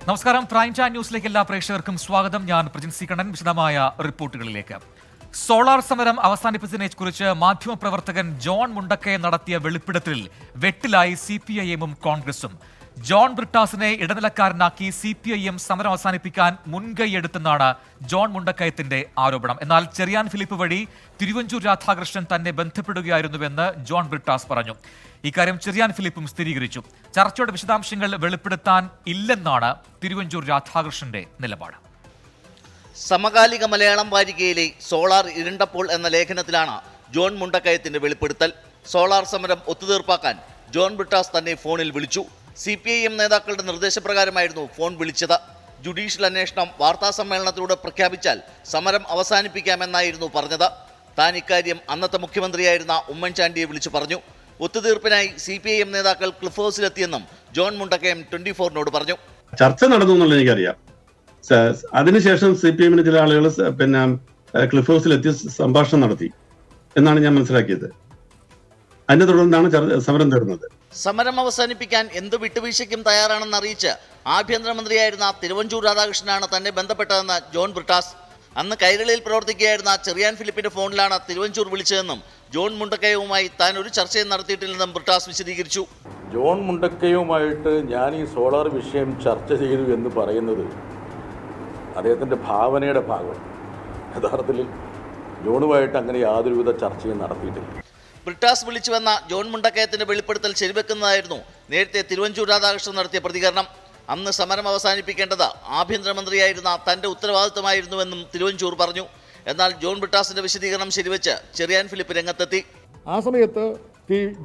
നമസ്കാരം. Prime time ന്യൂസിലേക്ക് എല്ലാ പ്രേക്ഷകർക്കും സ്വാഗതം. ഞാൻ പ്രജിൻ സി കണ്ണൻ. വിശദമായ റിപ്പോർട്ടുകളിലേക്ക്. സോളാർ സമരം അവസാനിപ്പിച്ചതിനെക്കുറിച്ച് മാധ്യമപ്രവർത്തകൻ ജോൺ മുണ്ടക്കയെ നടത്തിയ വെളിപ്പെടുത്തലിൽ വെട്ടിലായി CPIM-ഉം കോൺഗ്രസും. ജോൺ ബ്രിട്ടാസിനെ ഇടനിലക്കാരനാക്കി CPIM സമരം അവസാനിപ്പിക്കാൻ മുൻകൈയെടുത്തെന്നാണ് ജോൺ മുണ്ടക്കയത്തിന്റെ ആരോപണം. എന്നാൽ ചെറിയാൻ ഫിലിപ്പ് വഴി തിരുവഞ്ചൂർ രാധാകൃഷ്ണൻ തന്നെ ബന്ധപ്പെടുകയായിരുന്നുവെന്ന് ജോൺ ബ്രിട്ടാസ് പറഞ്ഞു. ഇക്കാര്യം ചെറിയാൻ ഫിലിപ്പും സ്ഥിരീകരിച്ചു. ചർച്ചയുടെ വിശദാംശങ്ങൾ വെളിപ്പെടുത്താൻ ഇല്ലെന്നാണ് തിരുവഞ്ചൂർ രാധാകൃഷ്ണന്റെ നിലപാട്. സമകാലിക മലയാളം വാരികയിലെ സോളാർ ഇരുണ്ടപ്പോൾ എന്ന ലേഖനത്തിലാണ് ജോൺ മുണ്ടക്കയത്തിന്റെ വെളിപ്പെടുത്തൽ. സോളാർ സമരം ഒത്തുതീർപ്പാക്കാൻ ജോൺ ബ്രിട്ടാസ് തന്നെ ഫോണിൽ വിളിച്ചു. CPIM നേതാക്കളുടെ നിർദ്ദേശപ്രകാരമായിരുന്നു ഫോൺ വിളിച്ചത്. ജുഡീഷ്യൽ അന്വേഷണം വാർത്താസമ്മേളനത്തിലൂടെ പ്രഖ്യാപിച്ചാൽ സമരം അവസാനിപ്പിക്കാമെന്നായിരുന്നു പറഞ്ഞത്. താൻ ഇക്കാര്യം അന്നത്തെ മുഖ്യമന്ത്രിയായിരുന്ന ഉമ്മൻചാണ്ടിയെ വിളിച്ചു പറഞ്ഞു. ഒത്തുതീർപ്പിനായി CPIM നേതാക്കൾ ക്ലിഫ് ഹൗസിലെത്തിയെന്നും ജോൺ മുണ്ടക്കയം 24-നോട് പറഞ്ഞു. ചർച്ച നടന്നു എന്നുള്ളത് എനിക്കറിയാം. അതിനുശേഷം CPIM-ന് ചില ആളുകൾ ക്ലിഫ് ഹൗസിലെത്തി സംഭാഷണം നടത്തി എന്നാണ് ഞാൻ മനസ്സിലാക്കിയത്. അതിനെ തുടർന്നാണ് സമരം തീർന്നത്. സമരം അവസാനിപ്പിക്കാൻ എന്ത് വിട്ടുവീഴ്ചയ്ക്കും തയ്യാറാണെന്ന് അറിയിച്ച് ആഭ്യന്തരമന്ത്രിയായിരുന്ന തിരുവഞ്ചൂർ രാധാകൃഷ്ണനാണ് തന്നെ ബന്ധപ്പെട്ടതെന്ന് ജോൺ ബ്രിട്ടാസ്. അന്ന് കൈരളിയിൽ പ്രവർത്തിക്കുകയായിരുന്ന ചെറിയാൻ ഫിലിപ്പിന്റെ ഫോണിലാണ് തിരുവഞ്ചൂർ വിളിച്ചതെന്നും ജോൺ മുണ്ടക്കയവുമായി താൻ ഒരു ചർച്ചയും നടത്തിയിട്ടില്ലെന്നും ബ്രിട്ടാസ് വിശദീകരിച്ചു. ജോൺ മുണ്ടക്കയുമായിട്ട് ഞാൻ ഈ സോളാർ വിഷയം ചർച്ച ചെയ്തു എന്ന് പറയുന്നത് അദ്ദേഹത്തിൻ്റെ ഭാവനയുടെ ഭാഗം. യഥാർത്ഥത്തിൽ ജോണുമായിട്ട് അങ്ങനെ യാതൊരുവിധ ചർച്ചയും നടത്തിയിട്ടില്ല. ബ്രിട്ടാസ് വിളിച്ചുവെന്ന ജോൺ മുണ്ടക്കയത്തിന്റെ വെളിപ്പെടുത്തൽ ശരിവെക്കുന്നതായിരുന്നു നേരത്തെ തിരുവഞ്ചൂർ രാധാകൃഷ്ണൻ നടത്തിയ പ്രതികരണം. അന്ന് സമരം അവസാനിപ്പിക്കേണ്ടത് ആഭ്യന്തരമന്ത്രിയായിരുന്ന തന്റെ ഉത്തരവാദിത്തമായിരുന്നുവെന്നും തിരുവഞ്ചൂർ പറഞ്ഞു. എന്നാൽ ജോൺ ബ്രിട്ടാസിന്റെ വിശദീകരണം ശരിവെച്ച് ചെറിയാൻ ഫിലിപ്പ് രംഗത്തെത്തി. ആ സമയത്ത്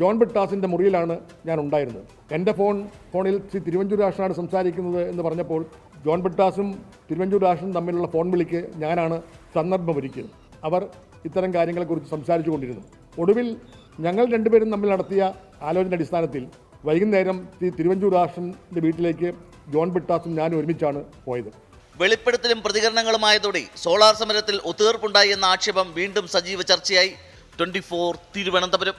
ജോൺ ബ്രിട്ടാസിന്റെ മുറിയിലാണ് ഞാൻ ഉണ്ടായിരുന്നത്. എൻ്റെ ഫോണിൽ തിരുവഞ്ചൂർ രാധാകൃഷ്ണനാണ് സംസാരിക്കുന്നത് എന്ന് പറഞ്ഞപ്പോൾ ജോൺ ബ്രിട്ടാസും തിരുവഞ്ചൂർ രാധാകൃഷ്ണനും തമ്മിലുള്ള ഫോൺ വിളിക്ക് ഞാനാണ് സന്ദർഭമൊരുക്കിയത്. അവർ ഇത്തരം കാര്യങ്ങളെക്കുറിച്ച് സംസാരിച്ചു കൊണ്ടിരുന്നു. ഒടുവിൽ ഞങ്ങൾ രണ്ടുപേരും തമ്മിൽ നടത്തിയ ആലോചന അടിസ്ഥാനത്തിൽ വൈകുന്നേരം തിരുവഞ്ചൂർ രാധാകൃഷ്ണന്റെ വീട്ടിലേക്ക് ജോൺ ബ്രിട്ടാസും ഞാനും ഒരുമിച്ചാണ് പോയത്. വെളിപ്പെടുത്തലും പ്രതികരണങ്ങളുമായതോടെ സോളാർ സമരത്തിൽ ഒത്തുതീർപ്പുണ്ടായി എന്ന ആക്ഷേപം വീണ്ടും സജീവ ചർച്ചയായി. 24 തിരുവനന്തപുരം.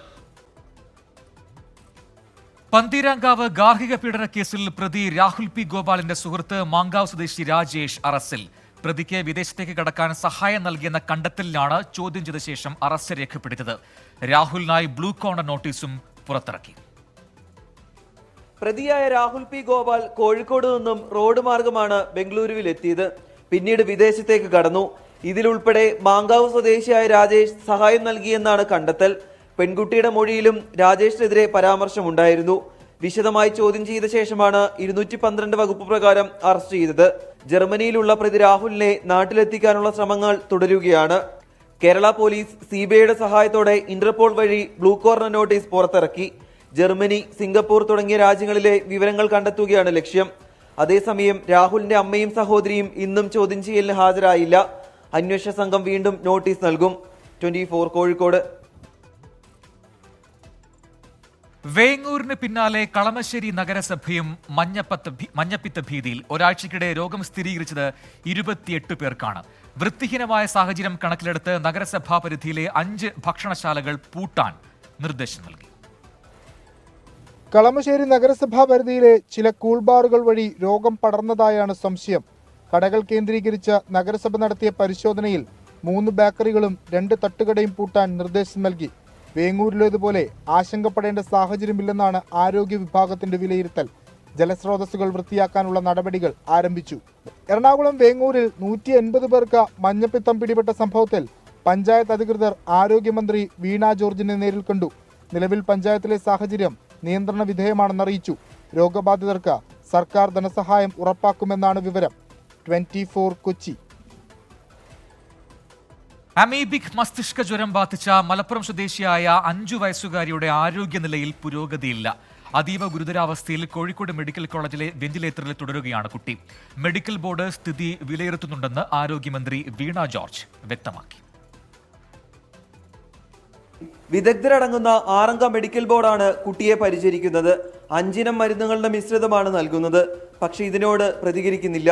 പന്തീരാങ്കാവ് ഗാർഹിക പീഡന കേസിൽ പ്രതി രാഹുൽ P. ഗോപാലിന്റെ സുഹൃത്ത് മാങ്കാവ് സ്വദേശി രാജേഷ് അറസ്റ്റിൽ. പ്രതിക്ക് വിദേശത്തേക്ക് കടക്കാൻ സഹായം നൽകിയെന്ന കണ്ടെത്തലിലാണ് ചോദ്യം ചെയ്ത ശേഷം അറസ്റ്റ് രേഖപ്പെടുത്തിയത്. രാഹുലിനായി ബ്ലൂ കോർണർ നോട്ടീസും പുറത്തിറക്കി. പ്രതിയായ രാഹുൽ P. ഗോപാൽ കോഴിക്കോട് നിന്നും റോഡ് മാർഗമാണ് ബംഗളൂരുവിലെത്തിയത്. പിന്നീട് വിദേശത്തേക്ക് കടന്നു. ഇതിലുൾപ്പെടെ മാങ്കാവ് സ്വദേശിയായ രാജേഷ് സഹായം നൽകിയെന്നാണ് കണ്ടെത്തൽ. പെൺകുട്ടിയുടെ മൊഴിയിലും രാജേഷിനെതിരെ പരാമർശമുണ്ടായിരുന്നു. വിശദമായി ചോദ്യം ചെയ്ത ശേഷമാണ് 212 വകുപ്പ് പ്രകാരം അറസ്റ്റ് ചെയ്തത്. ജർമ്മനിയിലുള്ള പ്രതി രാഹുലിനെ നാട്ടിലെത്തിക്കാനുള്ള ശ്രമങ്ങൾ തുടരുകയാണ്. കേരള പോലീസ് CBIയുടെ സഹായത്തോടെ ഇന്റർപോൾ വഴി ബ്ലൂ കോർണർ നോട്ടീസ് പുറത്തിറക്കി. ജർമ്മനി, സിംഗപ്പൂർ തുടങ്ങിയ രാജ്യങ്ങളിലെ വിവരങ്ങൾ കണ്ടെത്തുകയാണ് ലക്ഷ്യം. അതേസമയം രാഹുലിന്റെ അമ്മയും സഹോദരിയും ഇന്നും ചോദ്യം ചെയ്യലിന് ഹാജരായില്ല. അന്വേഷണ സംഘം വീണ്ടും നോട്ടീസ് നൽകും. 24 കോഴിക്കോട്. വേങ്ങൂരിന് പിന്നാലെ കളമശ്ശേരി നഗരസഭയും മഞ്ഞപ്പിത്ത ഭീതിയിൽ. ഒരാഴ്ചക്കിടെ രോഗം സ്ഥിരീകരിച്ചത് 28 പേർക്കാണ്. വൃത്തിഹീനമായ സാഹചര്യം കണക്കിലെടുത്ത് നഗരസഭാ പരിധിയിലെ 5 ഭക്ഷണശാലകൾ പൂട്ടാൻ നിർദ്ദേശം നൽകി. കളമശ്ശേരി നഗരസഭാ പരിധിയിലെ ചില കൂൾബാറുകൾ വഴി രോഗം പടർന്നതായാണ് സംശയം. കടകൾ കേന്ദ്രീകരിച്ച് നഗരസഭ നടത്തിയ പരിശോധനയിൽ 3 ബേക്കറികളും 2 തട്ടുകടയും പൂട്ടാൻ നിർദ്ദേശം നൽകി. വേങ്ങൂരിലേതുപോലെ ആശങ്കപ്പെടേണ്ട സാഹചര്യമില്ലെന്നാണ് ആരോഗ്യ വിഭാഗത്തിന്റെ വിലയിരുത്തൽ. ജലസ്രോതസ്സുകൾ വൃത്തിയാക്കാനുള്ള നടപടികൾ ആരംഭിച്ചു. എറണാകുളം വേങ്ങൂരിൽ 180 പേർക്ക് മഞ്ഞപ്പിത്തം പിടിപെട്ട സംഭവത്തിൽ പഞ്ചായത്ത് അധികൃതർ ആരോഗ്യമന്ത്രി വീണ ജോർജിനെ നേരിൽ കണ്ടു. നിലവിൽ പഞ്ചായത്തിലെ സാഹചര്യം നിയന്ത്രണ വിധേയമാണെന്നറിയിച്ചു. രോഗബാധിതർക്ക് സർക്കാർ ധനസഹായം ഉറപ്പാക്കുമെന്നാണ് വിവരം. 24 കൊച്ചി. അമീബിക് മസ്തിഷ്ക ജ്വരം ബാധിച്ച മലപ്പുറം സ്വദേശിയായ 5 വയസ്സുകാരിയുടെ ആരോഗ്യനിലയിൽ പുരോഗതിയില്ല. അതീവ ഗുരുതരാവസ്ഥയിൽ കോഴിക്കോട് മെഡിക്കൽ കോളേജിലെ വെന്റിലേറ്ററിൽ തുടരുകയാണ് കുട്ടി. മെഡിക്കൽ ബോർഡ് സ്ഥിതി വിലയിരുത്തുന്നുണ്ടെന്ന് ആരോഗ്യമന്ത്രി വീണ ജോർജ് വ്യക്തമാക്കി. വിദഗ്ധരടങ്ങുന്ന 6-അംഗ മെഡിക്കൽ ബോർഡാണ് കുട്ടിയെ പരിചരിക്കുന്നത്. 5 ഇനം മരുന്നുകളുടെ മിശ്രിതമാണ് നൽകുന്നത്. പക്ഷെ ഇതിനോട് പ്രതികരിക്കുന്നില്ല.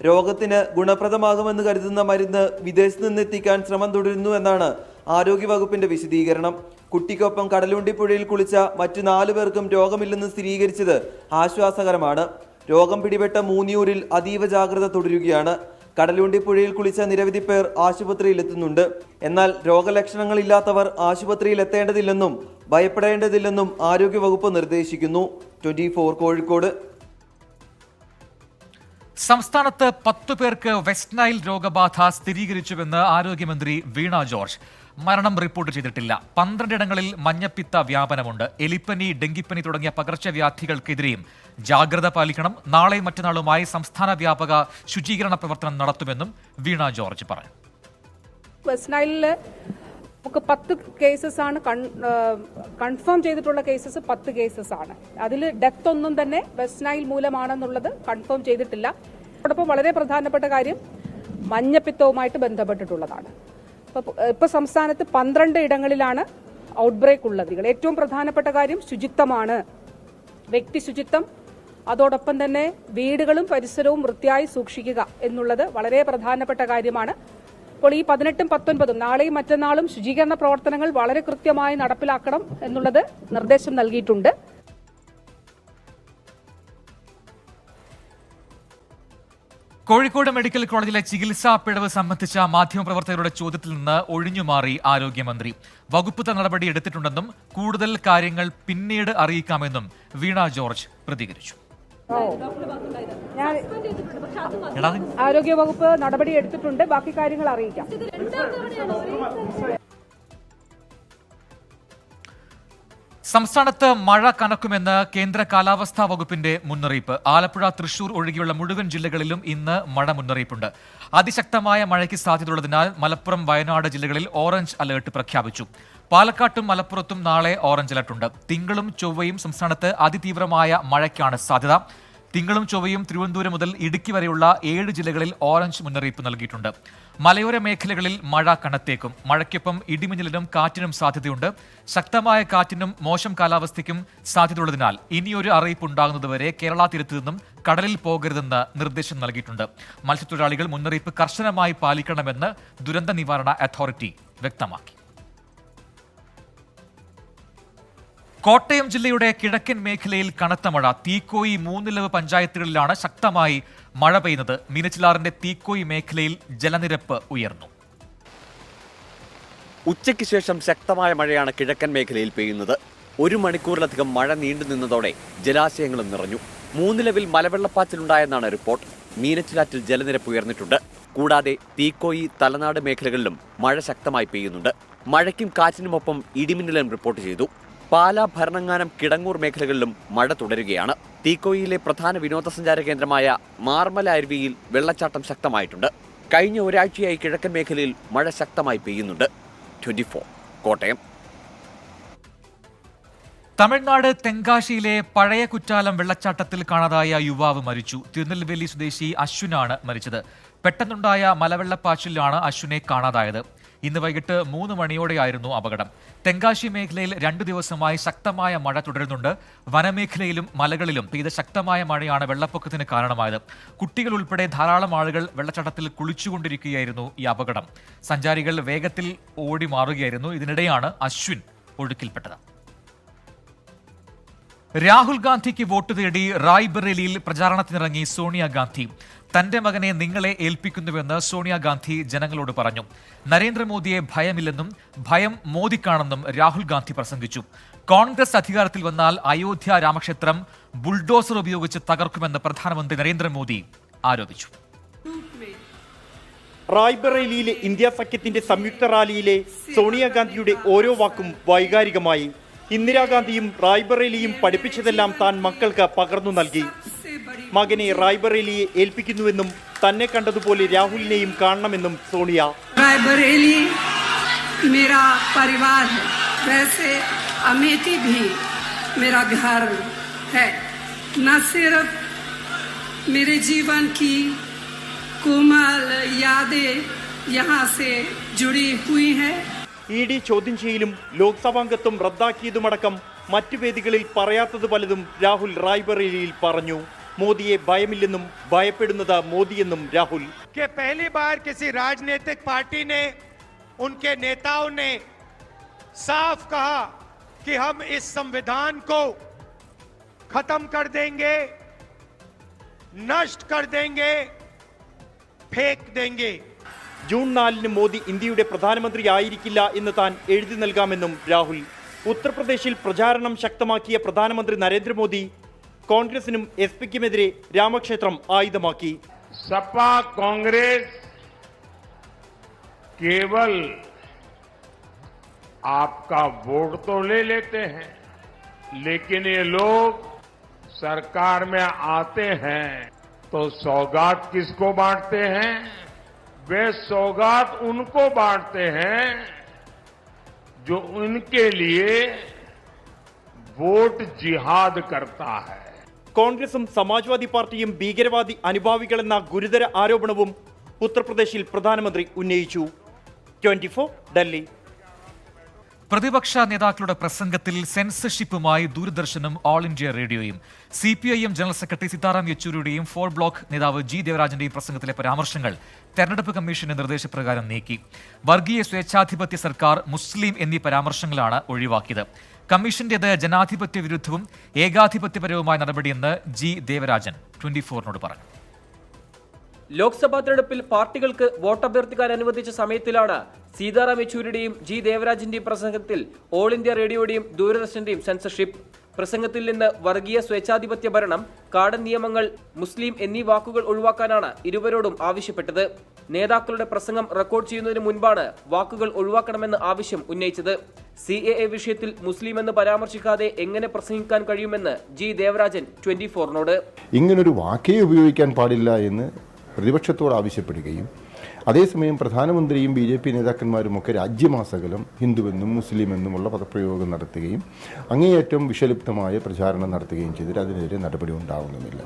രോഗത്തിന് ഗുണപ്രദമാകുമെന്ന് കരുതുന്ന മരുന്ന് വിദേശത്ത് നിന്നെത്തിക്കാൻ ശ്രമം തുടരുന്നുവെന്നാണ് ആരോഗ്യവകുപ്പിന്റെ വിശദീകരണം. കുട്ടിക്കൊപ്പം കടലുണ്ടി പുഴയിൽ കുളിച്ച മറ്റു 4 പേർക്കും രോഗമില്ലെന്ന് സ്ഥിരീകരിച്ചത് ആശ്വാസകരമാണ്. രോഗം പിടിപെട്ട മൂന്നിയൂരിൽ അതീവ ജാഗ്രത തുടരുകയാണ്. കടലുണ്ടി പുഴയിൽ കുളിച്ച നിരവധി പേർ ആശുപത്രിയിൽ എത്തുന്നുണ്ട്. എന്നാൽ രോഗലക്ഷണങ്ങളില്ലാത്തവർ ആശുപത്രിയിൽ എത്തേണ്ടതില്ലെന്നും ഭയപ്പെടേണ്ടതില്ലെന്നും ആരോഗ്യവകുപ്പ് നിർദ്ദേശിക്കുന്നു. 24 കോഴിക്കോട്. സംസ്ഥാനത്ത് 10 പേർക്ക് വെസ്റ്റ് നൈൽ രോഗബാധ സ്ഥിരീകരിച്ചുവെന്ന് ആരോഗ്യമന്ത്രി വീണ ജോർജ്. മരണം റിപ്പോർട്ട് ചെയ്തിട്ടില്ല. 12 ഇടങ്ങളിൽ മഞ്ഞപ്പിത്ത വ്യാപനമുണ്ട്. എലിപ്പനി, ഡെങ്കിപ്പനി തുടങ്ങിയ പകർച്ചവ്യാധികൾക്കെതിരെയും ജാഗ്രത പാലിക്കണം. നാളെയും മറ്റന്നാളുമായി സംസ്ഥാന വ്യാപക ശുചീകരണ പ്രവർത്തനം നടത്തുമെന്നും വീണ ജോർജ് പറഞ്ഞു. വെസ്റ്റ് നൈലില് നമുക്ക് 10 കേസസ് ആണ് കൺഫേം ചെയ്തിട്ടുള്ള കേസസ് 10 കേസസ് ആണ്. അതിൽ ഡെത്ത് ഒന്നും തന്നെ വെസ്റ്റ് നൈൽ മൂലമാണെന്നുള്ളത് കൺഫേം ചെയ്തിട്ടില്ല. അതോടൊപ്പം വളരെ പ്രധാനപ്പെട്ട കാര്യം മഞ്ഞപ്പിത്തവുമായിട്ട് ബന്ധപ്പെട്ടിട്ടുള്ളതാണ്. ഇപ്പൊ സംസ്ഥാനത്ത് 12 ഇടങ്ങളിലാണ് ഔട്ട്ബ്രേക്ക് ഉള്ളത്. ഏറ്റവും പ്രധാനപ്പെട്ട കാര്യം ശുചിത്വമാണ്, വ്യക്തി ശുചിത്വം. അതോടൊപ്പം തന്നെ വീടുകളും പരിസരവും വൃത്തിയായി സൂക്ഷിക്കുക എന്നുള്ളത് വളരെ പ്രധാനപ്പെട്ട കാര്യമാണ്. അപ്പോൾ ഈ 18ഉം 19ഉം നാളെയും മറ്റന്നാളും ശുചീകരണ പ്രവർത്തനങ്ങൾ വളരെ കൃത്യമായി നടപ്പിലാക്കണം എന്നുള്ളത് നിർദ്ദേശം നൽകിയിട്ടുണ്ട്. കോഴിക്കോട് മെഡിക്കൽ കോളേജിലെ ചികിത്സാ പിഴവ് സംബന്ധിച്ച മാധ്യമപ്രവർത്തകരുടെ ചോദ്യത്തിൽ നിന്ന് ഒഴിഞ്ഞുമാറി ആരോഗ്യമന്ത്രി. വകുപ്പ് നടപടി എടുത്തിട്ടുണ്ടെന്നും കൂടുതൽ കാര്യങ്ങൾ പിന്നീട് അറിയിക്കാമെന്നും വീണ ജോർജ് പ്രതികരിച്ചു. ആരോഗ്യവകുപ്പ് നടപടി എടുത്തിട്ടുണ്ട്, ബാക്കി കാര്യങ്ങൾ അറിയിക്കാം. സംസ്ഥാനത്ത് മഴ കനക്കുമെന്ന് കേന്ദ്ര കാലാവസ്ഥാ വകുപ്പിന്റെ മുന്നറിയിപ്പ്. ആലപ്പുഴ, തൃശൂർ ഒഴികെയുള്ള മുഴുവൻ ജില്ലകളിലും ഇന്ന് മഴ മുന്നറിയിപ്പുണ്ട്. അതിശക്തമായ മഴയ്ക്ക് സാധ്യതയുള്ളതിനാൽ മലപ്പുറം, വയനാട് ജില്ലകളിൽ ഓറഞ്ച് അലർട്ട് പ്രഖ്യാപിച്ചു. പാലക്കാട്ടും മലപ്പുറത്തും നാളെ ഓറഞ്ച് അലർട്ടുണ്ട്. തിങ്കളും ചൊവ്വയും സംസ്ഥാനത്ത് അതിതീവ്രമായ മഴയ്ക്കാണ് സാധ്യത. തിങ്കളും ചൊവ്വയും തിരുവനന്തപുരം മുതൽ ഇടുക്കി വരെയുള്ള 7 ജില്ലകളിൽ ഓറഞ്ച് മുന്നറിയിപ്പ് നൽകിയിട്ടുണ്ട്. മലയോര മേഖലകളിൽ മഴ കനത്തേക്കും. മഴയ്ക്കൊപ്പം ഇടിമിന്നലിനും കാറ്റിനും സാധ്യതയുണ്ട്. ശക്തമായ കാറ്റിനും മോശം കാലാവസ്ഥയ്ക്കും സാധ്യതയുള്ളതിനാൽ ഇനിയൊരു അറിയിപ്പ് ഉണ്ടാകുന്നതുവരെ കേരള തീരത്തു നിന്നും കടലിൽ പോകരുതെന്ന് നിർദ്ദേശം നൽകിയിട്ടുണ്ട്. മത്സ്യത്തൊഴിലാളികൾ മുന്നറിയിപ്പ് കർശനമായി പാലിക്കണമെന്ന് ദുരന്ത നിവാരണ അതോറിറ്റി വ്യക്തമാക്കി. കോട്ടയം ജില്ലയുടെ കിഴക്കൻ മേഖലയിൽ കനത്ത മഴ. തീക്കോയി, മൂന്നിലവ് പഞ്ചായത്തുകളിലാണ് ശക്തമായി മഴ പെയ്യുന്നത്. മീനച്ചിലാറിന്റെ തീക്കോയി മേഖലയിൽ ജലനിരപ്പ് ഉയർന്നു. ഉച്ചയ്ക്ക് ശേഷം ശക്തമായ മഴയാണ് കിഴക്കൻ മേഖലയിൽ പെയ്യുന്നത്. 1 മണിക്കൂറിലധികം മഴ നീണ്ടുനിന്നതോടെ ജലാശയങ്ങളും നിറഞ്ഞു. മൂന്നിലവിൽ മലവെള്ളപ്പാച്ചിലുണ്ടായെന്നാണ് റിപ്പോർട്ട്. മീനച്ചിലാറ്റിൽ ജലനിരപ്പ് ഉയർന്നിട്ടുണ്ട്. കൂടാതെ തീക്കോയി, തലനാട് മേഖലകളിലും മഴ ശക്തമായി പെയ്യുന്നുണ്ട്. മഴയ്ക്കും കാറ്റിനുമൊപ്പം ഇടിമിന്നലും റിപ്പോർട്ട് ചെയ്തു. പാലാ, ഭരണങ്ങാനം, കിടങ്ങൂർ മേഖലകളിലും മഴ തുടരുകയാണ്. തീക്കോയിലെ പ്രധാന വിനോദസഞ്ചാര കേന്ദ്രമായ മാർമല അരുവിയിൽ വെള്ളച്ചാട്ടം ശക്തമായിട്ടുണ്ട്. കഴിഞ്ഞ ഒരാഴ്ചയായി കിഴക്കൻ മേഖലയിൽ മഴ ശക്തമായി പെയ്യുന്നുണ്ട്. 24 കോട്ടയം. തമിഴ്നാട് തെങ്കാശിയിലെ പഴയ കുറ്റാലം വെള്ളച്ചാട്ടത്തിൽ കാണാതായ യുവാവ് മരിച്ചു. തിരുനെൽവേലി സ്വദേശി അശ്വിനാണ് മരിച്ചത്. പെട്ടെന്നുണ്ടായ മലവെള്ളപ്പാച്ചിലാണ് അശ്വിനെ കാണാതായത്. ഇന്ന് വൈകിട്ട് 3 മണിയോടെയായിരുന്നു അപകടം. തെങ്കാശി മേഖലയിൽ 2 ദിവസമായി ശക്തമായ മഴ തുടരുന്നുണ്ട്. വനമേഖലയിലും മലകളിലും പെയ്ത ശക്തമായ മഴയാണ് വെള്ളപ്പൊക്കത്തിന് കാരണമായത്. കുട്ടികൾ ഉൾപ്പെടെ ധാരാളം ആളുകൾ വെള്ളച്ചാട്ടത്തിൽ കുളിച്ചുകൊണ്ടിരിക്കുകയായിരുന്നു ഈ അപകടം. സഞ്ചാരികൾ വേഗത്തിൽ ഓടി മാറുകയായിരുന്നു. ഇതിനിടെയാണ് അശ്വിൻ ഒഴുക്കിൽപ്പെട്ടത്. രാഹുൽ ഗാന്ധിക്ക് വോട്ട് തേടി റായ്ബറേലിയിൽ പ്രചാരണത്തിനിറങ്ങി സോണിയാഗാന്ധി. തന്റെ മകനെ നിങ്ങളെ ഏൽപ്പിക്കുന്നുവെന്ന് സോണിയാഗാന്ധി ജനങ്ങളോട് പറഞ്ഞു. നരേന്ദ്രമോദിയെ ഭയമില്ലെന്നും ഭയം മോദിക്കാണെന്നും രാഹുൽ ഗാന്ധി പ്രസംഗിച്ചു. കോൺഗ്രസ് അധികാരത്തിൽ വന്നാൽ അയോധ്യ രാമക്ഷേത്രം ബുൾഡോസർ ഉപയോഗിച്ച് തകർക്കുമെന്ന് പ്രധാനമന്ത്രി നരേന്ദ്രമോദി ആരോപിച്ചു. റായ്ബറേലിയിലെ ഇന്ത്യ സഖ്യത്തിന്റെ സംയുക്ത റാലിയിലെ സോണിയാഗാന്ധിയുടെ ഓരോ വാക്കും വൈകാരികമായി. ഇന്ദിരാഗാന്ധിയും റായ്ബറേലിയും പഠിപ്പിച്ചതെല്ലാം താൻ മക്കൾക്ക് പകർന്നു നൽകി. മകനെ റായ്ബറേലിയെ ഏൽപ്പിക്കുന്നുവെന്നും തന്നെ കണ്ടതുപോലെ രാഹുലിനെയും കാണണമെന്നും സോണിയ. റായ്ബറേലി मेरा परिवार है, वैसे अमेठी भी मेरा घर है. न सिर्फ मेरे जीवन की कोमल यादें यहाँ से जुड़ी हुई हैं. ഇഡി ചോദ്യം ചെയ്യലും ലോക്സഭാംഗത്വം റദ്ദാക്കിയതുമടക്കം മറ്റു വേദികളിൽ പറയാത്തത് പലതും രാഹുൽ റായ്ബറേലിയിൽ പറഞ്ഞു. മോദിയെ ഭയമില്ലെന്നും ഭയപ്പെടുന്നത് മോദിയെന്നും രാഹുൽ. पहली बार किसी राजनीतिक पार्टी ने, उनके नेताओं ने साफ कहा कि हम इस संविधान को खत्म कर देंगे, नष्ट कर देंगे, फेंक देंगे। ജൂൺ 4 മോദി ഇന്ത്യയുടെ പ്രധാനമന്ത്രി ആയിരിക്കില്ല എന്ന് താൻ എഴുതി നൽകാമെന്നും രാഹുൽ. ഉത്തർപ്രദേശിൽ പ്രചാരണം ശക്തമാക്കിയ പ്രധാനമന്ത്രി നരേന്ദ്രമോദി കോൺഗ്രസിനും എസ്പിക്കുമെതിരെ രാമക്ഷേത്രം ആയുധമാക്കി. सपा कांग्रेस केवल आपका वोट तो ले लेते हैं, लेकिन ये लोग सरकार में आते हैं तो सौगात किसको बांटते हैं? वे सौगात उनको बांटते हैं जो उनके लिए वोट जिहाद करता है। കോൺഗ്രസും സമാജ്വാദി പാർട്ടിയും ഭീകരവാദി അനുഭാവികളെന്ന ഗുരുതര ആരോപണവും ഉത്തർപ്രദേശിൽ പ്രധാനമന്ത്രി ഉന്നയിച്ചു. 24 ഡൽഹി. പ്രതിപക്ഷ നേതാക്കളുടെ പ്രസംഗത്തിൽ സെൻസർഷിപ്പുമായി ദൂരദർശനും ഓൾ ഇന്ത്യ റേഡിയോയും CPIM ജനറൽ സെക്രട്ടറി സീതാറാം യെച്ചൂരിയുടെയും 4 ബ്ലോക്ക് നേതാവ് G ദേവരാജന്റെയും പ്രസംഗത്തിലെ പരാമർശങ്ങൾ തെരഞ്ഞെടുപ്പ് കമ്മീഷന്റെ നിർദ്ദേശപ്രകാരം നീക്കി. വർഗീയ സ്വേച്ഛാധിപത്യ സർക്കാർ, മുസ്ലിം എന്നീ പരാമർശങ്ങളാണ് ഒഴിവാക്കിയത്. കമ്മീഷന്റേത് ജനാധിപത്യ വിരുദ്ധവും ഏകാധിപത്യപരവുമായ നടപടിയെന്ന് G ദേവരാജൻ 24നോട് പറഞ്ഞു. ലോക്സഭാ തെരഞ്ഞെടുപ്പിൽ പാർട്ടികൾക്ക് വോട്ട് അഭ്യർത്ഥിക്കാൻ അനുവദിച്ച സമയത്തിലാണ് സീതാറാം യെച്ചൂരിയുടെയും G ദേവരാജന്റെയും പ്രസംഗത്തിൽ ഓൾ ഇന്ത്യ റേഡിയോയുടെയും ദൂരദർശന്റെയും സെൻസർഷിപ്പ്. പ്രസംഗത്തിൽ നിന്ന് വർഗീയ സ്വേച്ഛാധിപത്യ ഭരണം, കാടൻ നിയമങ്ങൾ, മുസ്ലിം എന്നീ വാക്കുകൾ ഒഴിവാക്കാനാണ് ഇരുവരോടും ആവശ്യപ്പെട്ടത്. നേതാക്കളുടെ പ്രസംഗം റെക്കോർഡ് ചെയ്യുന്നതിന് മുൻപാണ് വാക്കുകൾ ഒഴിവാക്കണമെന്ന് ആവശ്യം ഉന്നയിച്ചത്. CAA വിഷയത്തിൽ മുസ്ലിം എന്ന് പരാമർശിക്കാതെ എങ്ങനെ പ്രസംഗിക്കാൻ കഴിയുമെന്ന് G ദേവരാജൻ 24നോട്. ഇങ്ങനൊരു വാക്കേ ഉപയോഗിക്കാൻ പാടില്ല എന്ന് പ്രതിപക്ഷത്തോട് ആവശ്യപ്പെടുകയും അതേസമയം പ്രധാനമന്ത്രിയും BJP നേതാക്കന്മാരുമൊക്കെ രാജ്യമാസകലം ഹിന്ദുവെന്നും മുസ്ലിമെന്നുമുള്ള പദപ്രയോഗം നടത്തുകയും അങ്ങേയറ്റം വിഷലിപ്തമായ പ്രചാരണം നടത്തുകയും ചെയ്തിട്ട് അതിനെതിരെ നടപടി ഉണ്ടാവുന്നുമില്ല.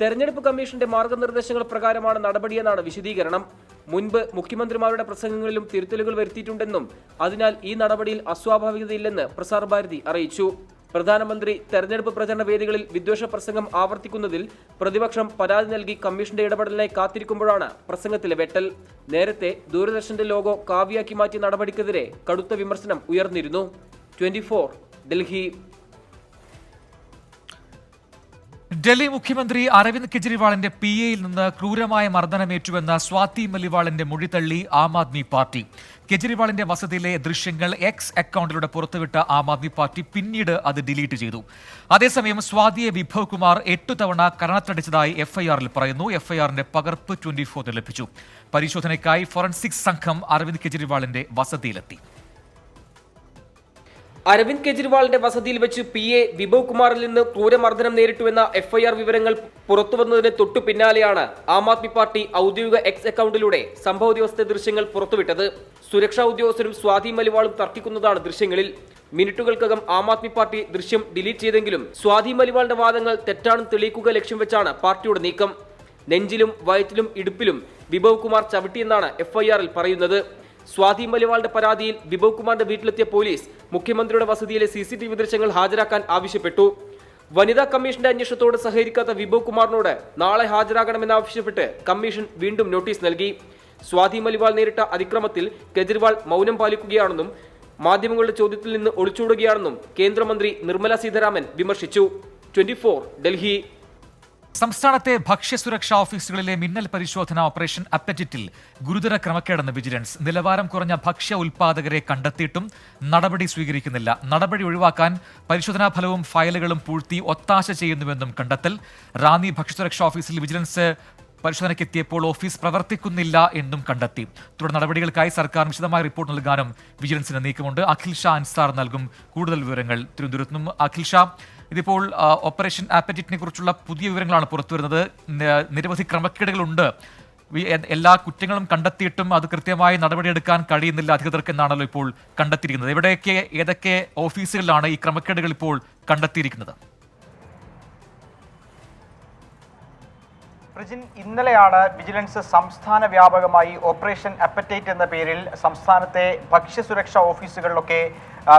തെരഞ്ഞെടുപ്പ് കമ്മീഷന്റെ മാർഗനിർദ്ദേശങ്ങൾ പ്രകാരമാണ് നടപടിയെന്നാണ് വിശദീകരണം. മുൻപ് മുഖ്യമന്ത്രിമാരുടെ പ്രസംഗങ്ങളിലും തിരുത്തലുകൾ വരുത്തിയിട്ടുണ്ടെന്നും അതിനാൽ ഈ നടപടിയിൽ അസ്വാഭാവികതയില്ലെന്ന് പ്രസാർ ഭാരതി അറിയിച്ചു. പ്രധാനമന്ത്രി തെരഞ്ഞെടുപ്പ് പ്രചരണ വേദികളിൽ വിദ്വേഷ പ്രസംഗം ആവർത്തിക്കുന്നതിൽ പ്രതിപക്ഷം പരാതി നൽകി കമ്മീഷന്റെ ഇടപെടലിനായി കാത്തിരിക്കുമ്പോഴാണ് പ്രസംഗത്തിലെ വെട്ടൽ. നേരത്തെ ദൂരദർശന്റെ ലോഗോ കാവ്യാക്കി മാറ്റിയ നടപടിക്കെതിരെ കടുത്ത വിമർശനം ഉയർന്നിരുന്നു. 24 ഡൽഹി. ഡൽഹി മുഖ്യമന്ത്രി അരവിന്ദ് കെജ്രിവാളിന്റെ PAയിൽ നിന്ന് ക്രൂരമായ മർദ്ദനമേറ്റുവെന്ന സ്വാതി മലിവാളിന്റെ മൊഴി തള്ളി ആം ആദ്മി പാർട്ടി. കെജ്രിവാളിന്റെ വസതിയിലെ ദൃശ്യങ്ങൾ X അക്കൗണ്ടിലൂടെ പുറത്തുവിട്ട ആം ആദ്മി പാർട്ടി പിന്നീട് അത് ഡിലീറ്റ് ചെയ്തു. അതേസമയം സ്വാതിയെ വിഭവ് കുമാർ 8 തവണ കരണത്തടിച്ചതായി FIRൽ പറയുന്നു. FIRന്റെ പകർപ്പ് 24 ലഭിച്ചു. പരിശോധനയ്ക്കായി ഫോറൻസിക് സംഘം അരവിന്ദ് കെജ്രിവാളിന്റെ വസതിയിലെത്തി. അരവിന്ദ് കെജ്രിവാളിന്റെ വസതിയിൽ വെച്ച് PA വിഭവ് കുമാറിൽ നിന്ന് ക്രൂരമർദ്ദനം നേരിട്ടുവെന്ന FIR വിവരങ്ങൾ പുറത്തുവന്നതിന് തൊട്ടു പിന്നാലെയാണ് ആം ആദ്മി പാർട്ടി ഔദ്യോഗിക X അക്കൗണ്ടിലൂടെ സംഭവ ദിവസത്തെ ദൃശ്യങ്ങൾ പുറത്തുവിട്ടത്. സുരക്ഷാ ഉദ്യോഗസ്ഥരും സ്വാതി മലിവാളും തർക്കിക്കുന്നതാണ് ദൃശ്യങ്ങളിൽ. മിനിറ്റുകൾക്കകം ആം ആദ്മി പാർട്ടി ദൃശ്യം ഡിലീറ്റ് ചെയ്തെങ്കിലും സ്വാതി മലിവാളിന്റെ വാദങ്ങൾ തെറ്റാണെന്ന് തെളിയിക്കുക ലക്ഷ്യം വെച്ചാണ് പാർട്ടിയുടെ നീക്കം. നെഞ്ചിലും വയറ്റിലും ഇടുപ്പിലും വിഭവ് കുമാർ ചവിട്ടിയെന്നാണ് FIRൽ പറയുന്നത്. സ്വാതി മലിവാളിന്റെ പരാതിയിൽ വിഭവ് കുമാറിന്റെ വീട്ടിലെത്തിയ പോലീസ് മുഖ്യമന്ത്രിയുടെ വസതിയിലെ CCTV ദൃശ്യങ്ങൾ ഹാജരാക്കാൻ ആവശ്യപ്പെട്ടു. വനിതാ കമ്മീഷന്റെ അന്വേഷണത്തോട് സഹകരിക്കാത്ത വിഭവ് കുമാറിനോട് നാളെ ഹാജരാകണമെന്നാവശ്യപ്പെട്ട് കമ്മീഷൻ വീണ്ടും നോട്ടീസ് നൽകി. സ്വാതി മലിവാൾ നേരിട്ട അതിക്രമത്തിൽ കെജ്രിവാൾ മൗനം പാലിക്കുകയാണെന്നും മാധ്യമങ്ങളുടെ ചോദ്യത്തിൽ നിന്ന് ഒളിച്ചോടുകയാണെന്നും കേന്ദ്രമന്ത്രി നിർമ്മല സീതാരാമൻ വിമർശിച്ചു. 24 ഡൽഹി. സംസ്ഥാനത്തെ ഭക്ഷ്യസുരക്ഷാ ഓഫീസുകളിലെ മിന്നൽ പരിശോധന ഓപ്പറേഷൻ അപ്പറ്റിറ്റിൽ ഗുരുതര ക്രമക്കേടെന്ന് വിജിലൻസ്. നിലവാരം കുറഞ്ഞ ഭക്ഷ്യ ഉൽപ്പാദകരെ കണ്ടെത്തിയിട്ടും നടപടി സ്വീകരിക്കുന്നില്ല. നടപടി ഒഴിവാക്കാൻ പരിശോധനാ ഫലവും ഫയലുകളും പൂഴ്ത്തി ഒത്താശ ചെയ്യുന്നുവെന്നും കണ്ടെത്തൽ. റാന്നി ഭക്ഷ്യസുരക്ഷാ ഓഫീസിൽ വിജിലൻസ് പരിശോധനയ്ക്കെത്തിയപ്പോൾ ഓഫീസ് പ്രവർത്തിക്കുന്നില്ല എന്നും കണ്ടെത്തി. തുടർ നടപടികൾക്കായി സർക്കാർ വിശദമായ റിപ്പോർട്ട് നൽകാനും വിജിലൻസിന് നീക്കമുണ്ട്. അഖിൽ ഷാ അൻസാർ നൽകും കൂടുതൽ വിവരങ്ങൾ തിരുവനന്തപുരത്ത് നിന്നും. അഖിൽ ഷാ, ഇതിപ്പോൾ ഓപ്പറേഷൻ ആപ്പറ്റിറ്റിനെ കുറിച്ചുള്ള പുതിയ വിവരങ്ങളാണ് പുറത്തുവരുന്നത്. നിരവധി ക്രമക്കേടുകളുണ്ട്. എല്ലാ കുറ്റങ്ങളും കണ്ടെത്തിയിട്ടും അത് കൃത്യമായി നടപടിയെടുക്കാൻ കഴിയുന്നില്ല അധികൃതർക്ക് എന്നാണല്ലോ ഇപ്പോൾ കണ്ടെത്തിയിരിക്കുന്നത്. ഏതൊക്കെ ഓഫീസുകളിലാണ് ഈ ക്രമക്കേടുകൾ ഇപ്പോൾ കണ്ടെത്തിയിരിക്കുന്നത്? പ്രജിൻ, ഇന്നലെയാണ് വിജിലൻസ് സംസ്ഥാന വ്യാപകമായി ഓപ്പറേഷൻ അപ്പറ്റൈറ്റ് എന്ന പേരിൽ സംസ്ഥാനത്തെ ഭക്ഷ്യസുരക്ഷാ ഓഫീസുകളിലൊക്കെ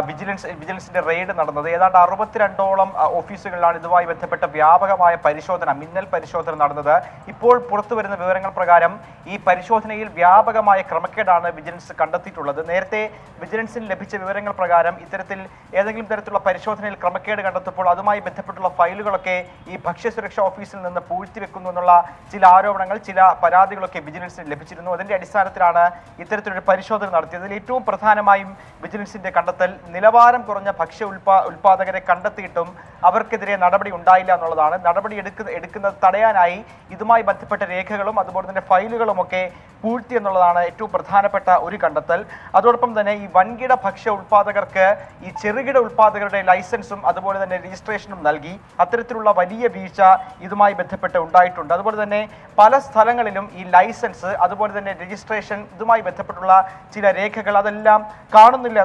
വിജിലൻസിന്റെ റെയ്ഡ് നടന്നത്. ഏതാണ്ട് 62ഓളം ഓഫീസുകളിലാണ് ഇതുമായി ബന്ധപ്പെട്ട വ്യാപകമായ പരിശോധന, മിന്നൽ പരിശോധന നടന്നത്. ഇപ്പോൾ പുറത്തു വരുന്ന വിവരങ്ങൾ പ്രകാരം ഈ പരിശോധനയിൽ വ്യാപകമായ ക്രമക്കേടാണ് വിജിലൻസ് കണ്ടെത്തിയിട്ടുള്ളത്. നേരത്തെ വിജിലൻസിന് ലഭിച്ച വിവരങ്ങൾ പ്രകാരം ഇത്തരത്തിൽ ഏതെങ്കിലും തരത്തിലുള്ള പരിശോധനയിൽ ക്രമക്കേട് കണ്ടെത്തുമ്പോൾ അതുമായി ബന്ധപ്പെട്ടുള്ള ഫയലുകളൊക്കെ ഈ ഭക്ഷ്യസുരക്ഷാ ഓഫീസിൽ നിന്ന് പൂഴ്ത്തിവെക്കുന്നു എന്നുള്ള ചില ആരോപണങ്ങൾ, ചില പരാതികളൊക്കെ വിജിലൻസിന് ലഭിച്ചിരുന്നു. അതിന്റെ അടിസ്ഥാനത്തിലാണ് ഇത്തരത്തിലൊരു പരിശോധന നടത്തിയത്. ഇതിൽ ഏറ്റവും പ്രധാനമായും വിജിലൻസിന്റെ കണ്ടെത്തൽ നിലവാരം കുറഞ്ഞ ഭക്ഷ്യ ഉൽപാദകരെ കണ്ടെത്തിയിട്ടും അവർക്കെതിരെ നടപടി ഉണ്ടായില്ല എന്നുള്ളതാണ്. നടപടി എടുക്കുന്നത് തടയാനായി ഇതുമായി ബന്ധപ്പെട്ട രേഖകളും അതുപോലെ തന്നെ ഫയലുകളും ഒക്കെ പൂഴ്ത്തി എന്നുള്ളതാണ് ഏറ്റവും പ്രധാനപ്പെട്ട ഒരു കണ്ടെത്തൽ. അതോടൊപ്പം തന്നെ ഈ വൻകിട ഭക്ഷ്യ ഉൽപാദകർക്ക് ഈ ചെറുകിട ഉൽപാദകരുടെ ലൈസൻസും അതുപോലെ തന്നെ രജിസ്ട്രേഷനും നൽകി. അത്തരത്തിലുള്ള വലിയ വീഴ്ച ഇതുമായി ബന്ധപ്പെട്ട് ഉണ്ടായിട്ടുണ്ട്. അതുപോലെ തന്നെ പല സ്ഥലങ്ങളിലും ഈ ലൈസൻസ് അതുപോലെ തന്നെ രജിസ്ട്രേഷൻ ഇതുമായി ബന്ധപ്പെട്ടുള്ള ചില രേഖകൾ അതെല്ലാം കാണുന്നില്ല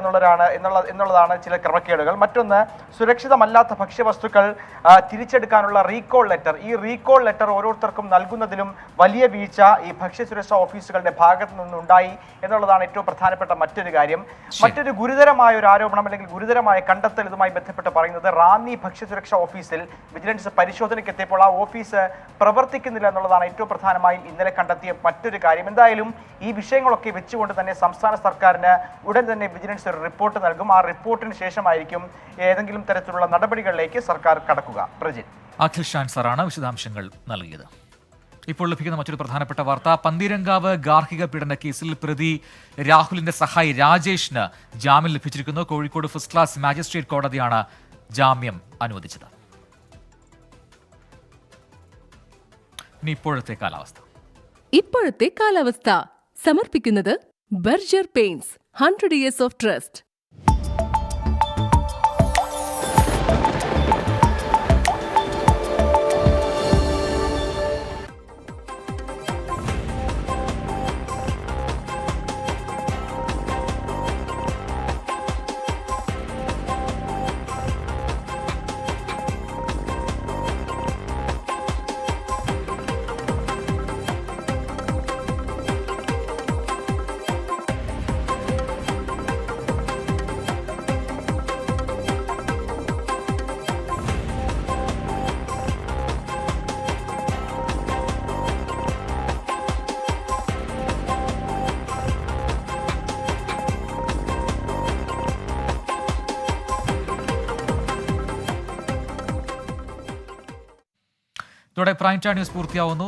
എന്നുള്ളതാണ് ചില ക്രമക്കേടുകൾ. മറ്റൊന്ന്, സുരക്ഷിതമല്ലാത്ത ഭക്ഷ്യവസ്തുക്കൾ തിരിച്ചെടുക്കാനുള്ള റീകോൾ ലെറ്റർ. ഈ റീകോൾ ലെറ്റർ ഓരോരുത്തർക്കും നൽകുന്നതിലും വലിയ വീഴ്ച ഈ ഭക്ഷ്യസുരക്ഷാ ഓഫീസുകളുടെ ഭാഗത്തു നിന്നുണ്ടായി എന്നുള്ളതാണ് ഏറ്റവും പ്രധാനപ്പെട്ട മറ്റൊരു കാര്യം. മറ്റൊരു ഗുരുതരമായ ഒരു ആരോപണം അല്ലെങ്കിൽ ഗുരുതരമായ കണ്ടെത്തൽ ഇതുമായി ബന്ധപ്പെട്ട് പറയുന്നത് റാന്നി ഭക്ഷ്യസുരക്ഷാ ഓഫീസിൽ വിജിലൻസ് പരിശോധനയ്ക്ക് എത്തിയപ്പോൾ ആ ഓഫീസ് പ്രവർത്തിക്കുന്നില്ല എന്നുള്ളതാണ് ഏറ്റവും പ്രധാനമായും ഇന്നലെ കണ്ടെത്തിയ മറ്റൊരു കാര്യം. എന്തായാലും ഈ വിഷയങ്ങളൊക്കെ വെച്ചുകൊണ്ട് തന്നെ സംസ്ഥാന സർക്കാരിന് ഉടൻ തന്നെ വിജിലൻസ് ഒരു റിപ്പോർട്ട് നൽകും. ആ റിപ്പോർട്ടിന് ശേഷമായിരിക്കും ഏതെങ്കിലും തരത്തിലുള്ള നടപടികളിലേക്ക് സർക്കാർ കടക്കുക. പ്രജിൻ, അഖിൽ ഷാൻ സാറാണ് വിശദാംശങ്ങൾ നൽകിയത്. ഇപ്പോൾ ലഭിക്കുന്ന മറ്റൊരു പ്രധാനപ്പെട്ട വാർത്ത, പന്തീരങ്കാവ് ഗാർഹിക പീഡന കേസിൽ പ്രതി രാഹുലിന്റെ സഹായി രാജേഷിന് ജാമ്യം ലഭിച്ചിരിക്കുന്നു. കോഴിക്കോട് ഫസ്റ്റ് ക്ലാസ് മാജിസ്ട്രേറ്റ് കോടതിയാണ് ജാമ്യം അനുവദിച്ചത്. ഇനി ഇപ്പോഴത്തെ കാലാവസ്ഥ സമർപ്പിക്കുന്നത് Berger paints 100 years of trust. ഇതോടെ പ്രൈം ടൈം ന്യൂസ് പൂർത്തിയാവുന്നു.